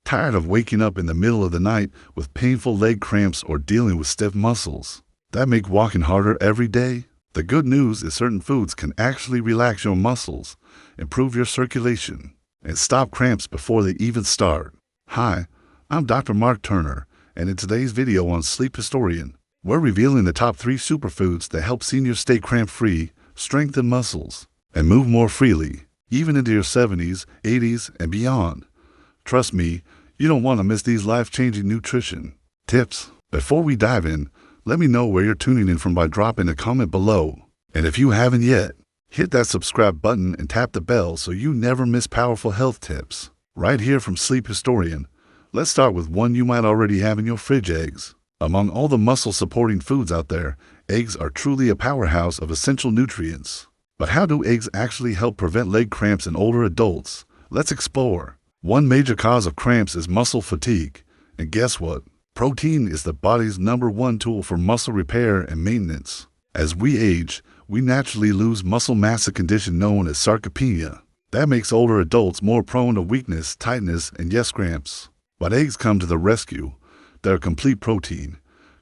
Tired of waking up in the middle of the night with painful leg cramps or dealing with stiff muscles that make walking harder every day? The good news is certain foods can actually relax your muscles, improve your circulation, and stop cramps before they even start. Hi, I'm Dr. Mark Turner, and in today's video on Sleep Historian, we're revealing the top 3 superfoods that help seniors stay cramp-free, strengthen muscles, and move more freely, even into your 70s, 80s, and beyond. Trust me, you don't want to miss these life-changing nutrition tips. Before we dive in, let me know where you're tuning in from by dropping a comment below. And if you haven't yet, hit that subscribe button and tap the bell so you never miss powerful health tips. Right here from Sleep Historian, let's start with one you might already have in your fridge: eggs. Among all the muscle-supporting foods out there, eggs are truly a powerhouse of essential nutrients. But how do eggs actually help prevent leg cramps in older adults? Let's explore. One major cause of cramps is muscle fatigue. And guess what? Protein is the body's #1 tool for muscle repair and maintenance. As we age, we naturally lose muscle mass, a condition known as sarcopenia. That makes older adults more prone to weakness, tightness, and yes, cramps. But eggs come to the rescue. They're a complete protein,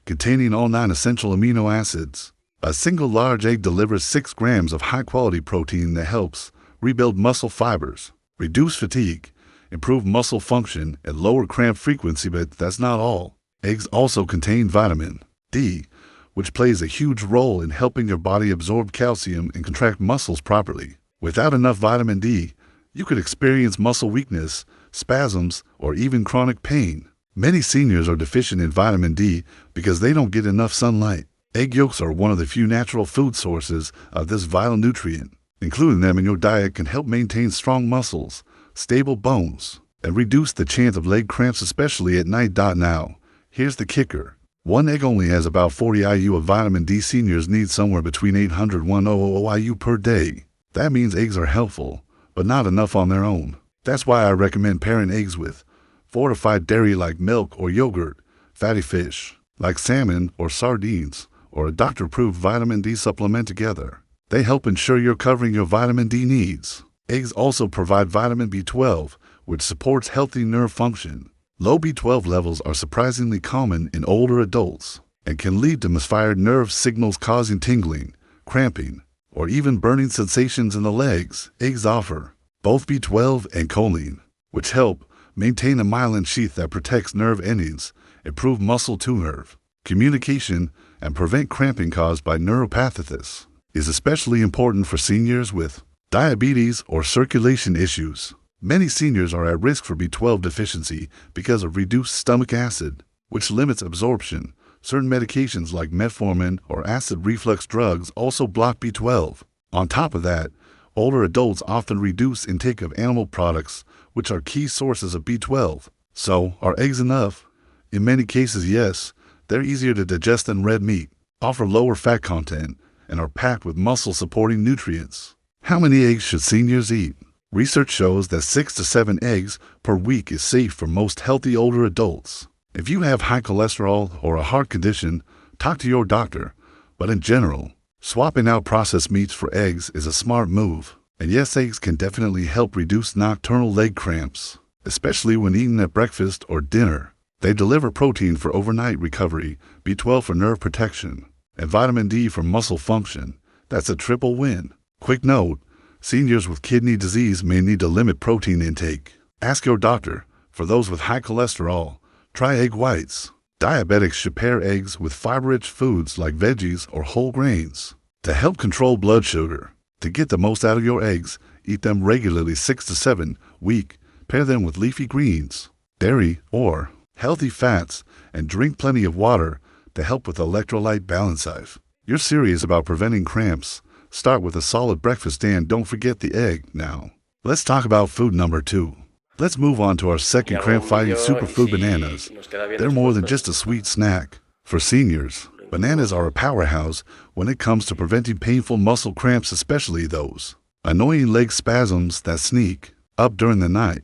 containing all 9 essential amino acids. A single large egg delivers 6 grams of high-quality protein that helps rebuild muscle fibers, reduce fatigue, improve muscle function, and lower cramp frequency. But that's not all. Eggs also contain vitamin D, which plays a huge role in helping your body absorb calcium and contract muscles properly. Without enough vitamin D, you could experience muscle weakness, spasms, or even chronic pain. Many seniors are deficient in vitamin D because they don't get enough sunlight. Egg yolks are one of the few natural food sources of this vital nutrient. Including them in your diet can help maintain strong muscles, stable bones, and reduce the chance of leg cramps, especially at night. Now, here's the kicker. One egg only has about 40 IU of vitamin D. Seniors need somewhere between 800 and 1,000 IU per day. That means eggs are helpful, but not enough on their own. That's why I recommend pairing eggs with fortified dairy like milk or yogurt, fatty fish like salmon or sardines, or a doctor-approved vitamin D supplement together. They help ensure you're covering your vitamin D needs. Eggs also provide vitamin B12, which supports healthy nerve function. Low B12 levels are surprisingly common in older adults and can lead to misfired nerve signals, causing tingling, cramping, or even burning sensations in the legs. Eggs offer both B12 and choline, which help maintain a myelin sheath that protects nerve endings, improve muscle-to-nerve communication, and prevent cramping caused by neuropathitis. Is especially important for seniors with diabetes or circulation issues. Many seniors are at risk for B12 deficiency because of reduced stomach acid, which limits absorption. Certain medications like metformin or acid reflux drugs also block B12. On top of that, older adults often reduce intake of animal products, which are key sources of B12. So, are eggs enough? In many cases, yes. They're easier to digest than red meat, offer lower fat content, and are packed with muscle-supporting nutrients. How many eggs should seniors eat? Research shows that 6 to 7 eggs per week is safe for most healthy older adults. If you have high cholesterol or a heart condition, talk to your doctor. But in general, swapping out processed meats for eggs is a smart move. And yes, eggs can definitely help reduce nocturnal leg cramps, especially when eaten at breakfast or dinner. They deliver protein for overnight recovery, B12 for nerve protection, and vitamin D for muscle function. That's a triple win. Quick note, seniors with kidney disease may need to limit protein intake. Ask your doctor. For those with high cholesterol, try egg whites. Diabetics should pair eggs with fiber-rich foods like veggies or whole grains to help control blood sugar. To get the most out of your eggs, eat them regularly 6 to 7 a week. Pair them with leafy greens, dairy, or healthy fats, and drink plenty of water to help with electrolyte balance. If you're serious about preventing cramps, start with a solid breakfast and don't forget the egg. Now, let's talk about food number 2. Let's move on to our second cramp-fighting superfood: bananas. They're more than just a sweet snack. For seniors, bananas are a powerhouse when it comes to preventing painful muscle cramps, especially those annoying leg spasms that sneak up during the night.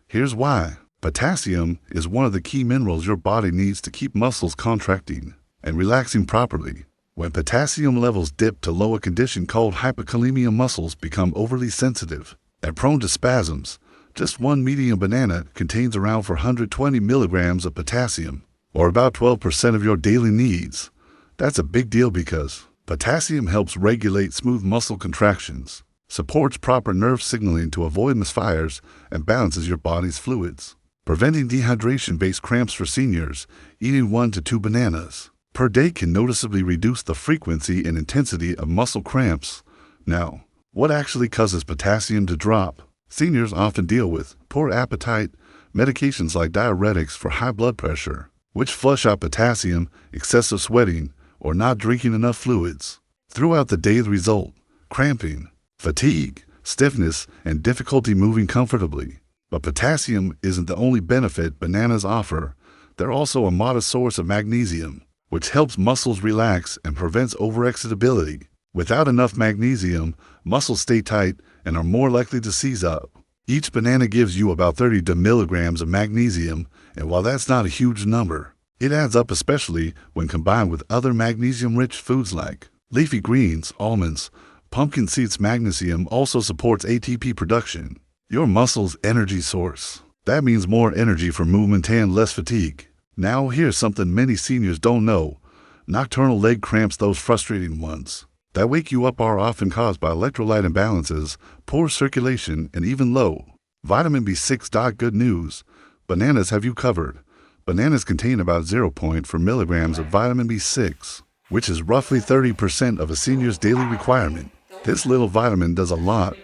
Here's why. Potassium is one of the key minerals your body needs to keep muscles contracting and relaxing properly. When potassium levels dip to low, a condition called hypokalemia, muscles become overly sensitive and prone to spasms, Just one medium banana contains around 420 milligrams of potassium, or about 12% of your daily needs. That's a big deal because potassium helps regulate smooth muscle contractions, supports proper nerve signaling to avoid misfires, and balances your body's fluids. Preventing dehydration-based cramps for seniors, eating 1 to 2 bananas per day can noticeably reduce the frequency and intensity of muscle cramps. Now, what actually causes potassium to drop? Seniors often deal with poor appetite, medications like diuretics for high blood pressure, which flush out potassium, excessive sweating, or not drinking enough fluids. Throughout the day, the result: cramping, fatigue, stiffness, and difficulty moving comfortably. But potassium isn't the only benefit bananas offer. They're also a modest source of magnesium, which helps muscles relax and prevents overexcitability. Without enough magnesium, muscles stay tight and are more likely to seize up. Each banana gives you about 30 milligrams of magnesium, and while that's not a huge number, it adds up, especially when combined with other magnesium-rich foods like leafy greens, almonds, pumpkin seeds. Magnesium also supports ATP production, your muscle's energy source. That means more energy for movement and less fatigue. Now here's something many seniors don't know. Nocturnal leg cramps, those frustrating ones that wake you up, are often caused by electrolyte imbalances, poor circulation, and even low vitamin B6. Good news, bananas have you covered. Bananas contain about 0.4 milligrams of vitamin B6, which is roughly 30% of a senior's daily requirement. This little vitamin does a lot: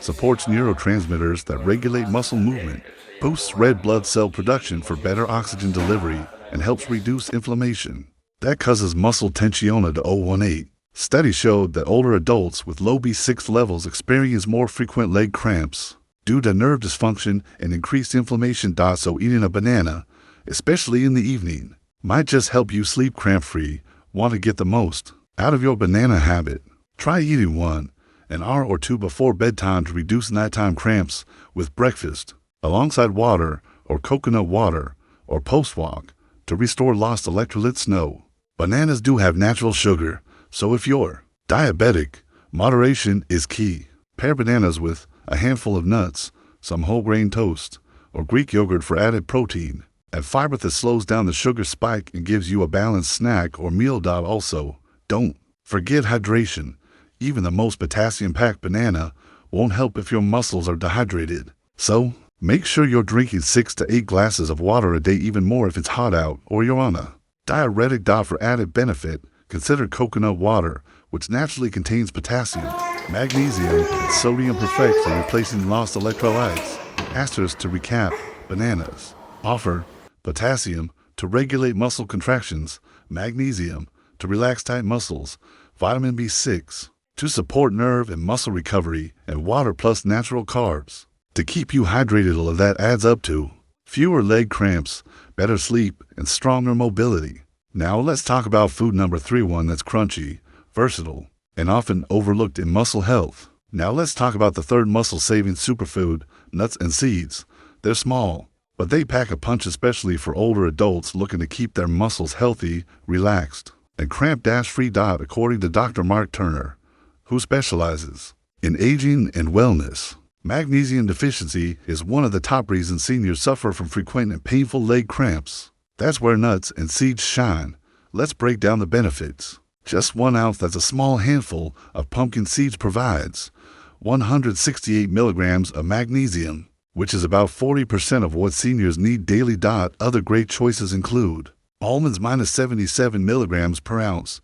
supports neurotransmitters that regulate muscle movement, boosts red blood cell production for better oxygen delivery, and helps reduce inflammation that causes muscle tension. To 018. Studies showed that older adults with low B6 levels experience more frequent leg cramps due to nerve dysfunction and increased inflammation. So eating a banana, especially in the evening, might just help you sleep cramp-free. Want to get the most out of your banana habit? Try eating one an hour or two before bedtime to reduce nighttime cramps with breakfast, alongside water or coconut water, or post-walk to restore lost electrolytes. No, bananas do have natural sugar, so if you're diabetic, moderation is key. Pair bananas with a handful of nuts, some whole grain toast, or Greek yogurt for added protein and fiber that slows down the sugar spike and gives you a balanced snack or meal. Also, don't forget hydration. Even the most potassium-packed banana won't help if your muscles are dehydrated. So, make sure you're drinking 6 to 8 glasses of water a day, even more if it's hot out or you're on a diuretic. For added benefit, consider coconut water, which naturally contains potassium, magnesium, and sodium, perfect for replacing lost electrolytes. Asterisk to recap: bananas offer potassium to regulate muscle contractions, magnesium to relax tight muscles, vitamin B6 to support nerve and muscle recovery, and water plus natural carbs to keep you hydrated. All of that adds up to fewer leg cramps, better sleep, and stronger mobility. Now let's talk about food number 3, one that's crunchy, versatile, and often overlooked in muscle health. Now let's talk about the third muscle-saving superfood: nuts and seeds. They're small, but they pack a punch, especially for older adults looking to keep their muscles healthy, relaxed, and cramp-free. According to Dr. Mark Turner, who specializes in aging and wellness, magnesium deficiency is one of the top reasons seniors suffer from frequent and painful leg cramps. That's where nuts and seeds shine. Let's break down the benefits. Just 1 ounce, that's a small handful of pumpkin seeds, provides 168 milligrams of magnesium, which is about 40% of what seniors need daily. Other great choices include almonds -77 milligrams per ounce,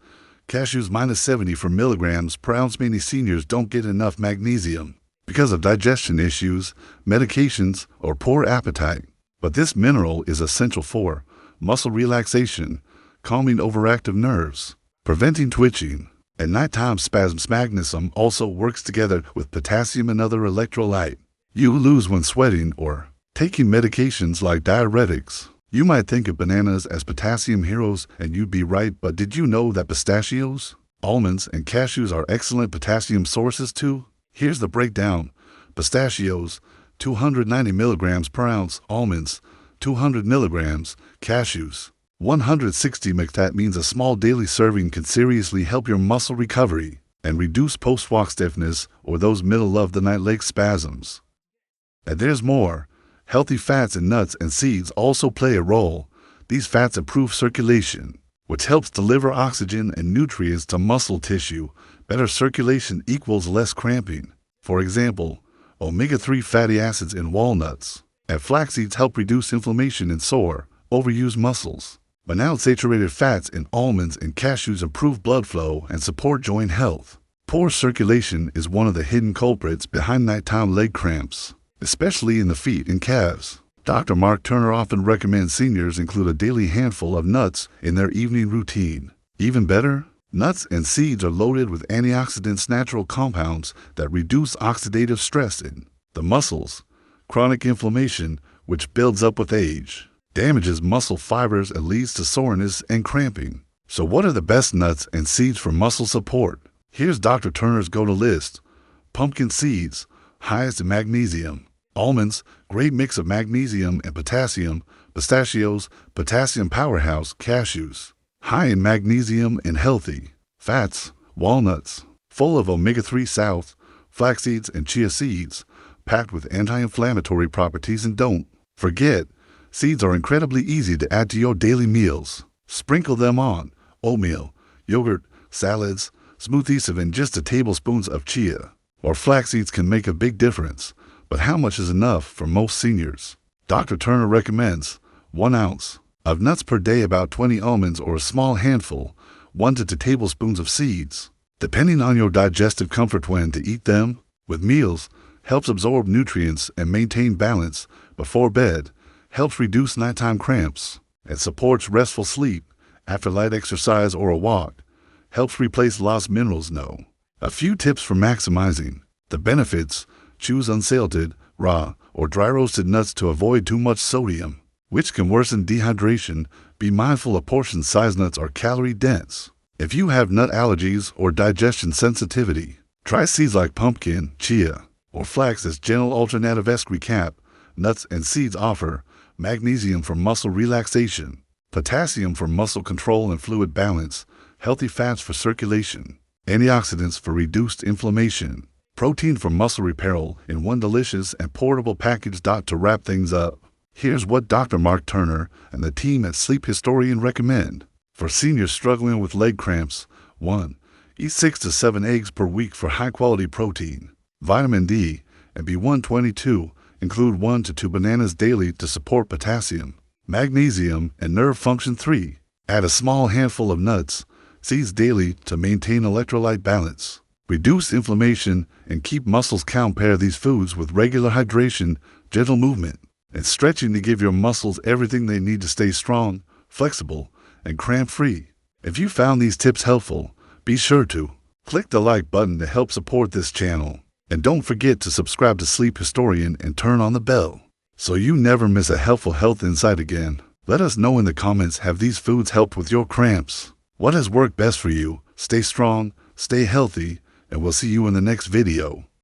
cashews -74 milligrams per ounce. Many seniors don't get enough magnesium because of digestion issues, medications, or poor appetite. But this mineral is essential for muscle relaxation, calming overactive nerves, preventing twitching, and nighttime spasms. Magnesium also works together with potassium and other electrolyte you lose when sweating or taking medications like diuretics. You might think of bananas as potassium heroes, and you'd be right, but did you know that pistachios, almonds, and cashews are excellent potassium sources too? Here's the breakdown: pistachios, 290 milligrams per ounce; almonds, 200 milligrams; cashews, 160 mg. That means a small daily serving can seriously help your muscle recovery and reduce post-walk stiffness or those middle-of-the-night leg spasms. And there's more. Healthy fats in nuts and seeds also play a role. These fats improve circulation, which helps deliver oxygen and nutrients to muscle tissue. Better circulation equals less cramping. For example, omega-3 fatty acids in walnuts and flax seeds help reduce inflammation in sore, overused muscles. Monounsaturated fats in almonds and cashews improve blood flow and support joint health. Poor circulation is one of the hidden culprits behind nighttime leg cramps, especially in the feet and calves. Dr. Mark Turner often recommends seniors include a daily handful of nuts in their evening routine. Even better, nuts and seeds are loaded with antioxidants, natural compounds that reduce oxidative stress in the muscles. Chronic inflammation, which builds up with age, damages muscle fibers and leads to soreness and cramping. So what are the best nuts and seeds for muscle support? Here's Dr. Turner's go-to list. Pumpkin seeds, highest in magnesium. Almonds, great mix of magnesium and potassium. Pistachios, potassium powerhouse. Cashews, high in magnesium and healthy. Fats, walnuts, full of omega-3 south, flax seeds and chia seeds, packed with anti-inflammatory properties. And don't forget, seeds are incredibly easy to add to your daily meals. Sprinkle them on oatmeal, yogurt, salads, smoothies. Even just a tablespoon of chia or flax seeds can make a big difference. But how much is enough for most seniors? Dr. Turner recommends 1 ounce of nuts per day, about 20 almonds or a small handful, 1 to 2 tablespoons of seeds, depending on your digestive comfort when to eat them. With meals, helps absorb nutrients and maintain balance. Before bed, helps reduce nighttime cramps and supports restful sleep. After light exercise or a walk, helps replace lost minerals. Know a few tips for maximizing the benefits. Choose unsalted, raw, or dry roasted nuts to avoid too much sodium, which can worsen dehydration. Be mindful of portion size. Nuts are calorie dense. If you have nut allergies or digestion sensitivity, try seeds like pumpkin, chia, or flax as gentle alternative. Recap: nuts and seeds offer magnesium for muscle relaxation, potassium for muscle control and fluid balance, healthy fats for circulation, antioxidants for reduced inflammation, protein for muscle repair, in one delicious and portable package. To wrap things up, here's what Dr. Mark Turner and the team at Sleep Historian recommend. For seniors struggling with leg cramps, 1. Eat 6 to 7 eggs per week for high-quality protein, vitamin D, and B1. 2. Include 1 to 2 bananas daily to support potassium, magnesium, and nerve function. 3. Add a small handful of nuts, seeds daily to maintain electrolyte balance, reduce inflammation, and keep muscles calm. Pair these foods with regular hydration, gentle movement, and stretching to give your muscles everything they need to stay strong, flexible, and cramp-free. If you found these tips helpful, be sure to click the like button to help support this channel. And don't forget to subscribe to Sleep Historian and turn on the bell so you never miss a helpful health insight again. Let us know in the comments, have these foods helped with your cramps? What has worked best for you? Stay strong, stay healthy, and we'll see you in the next video.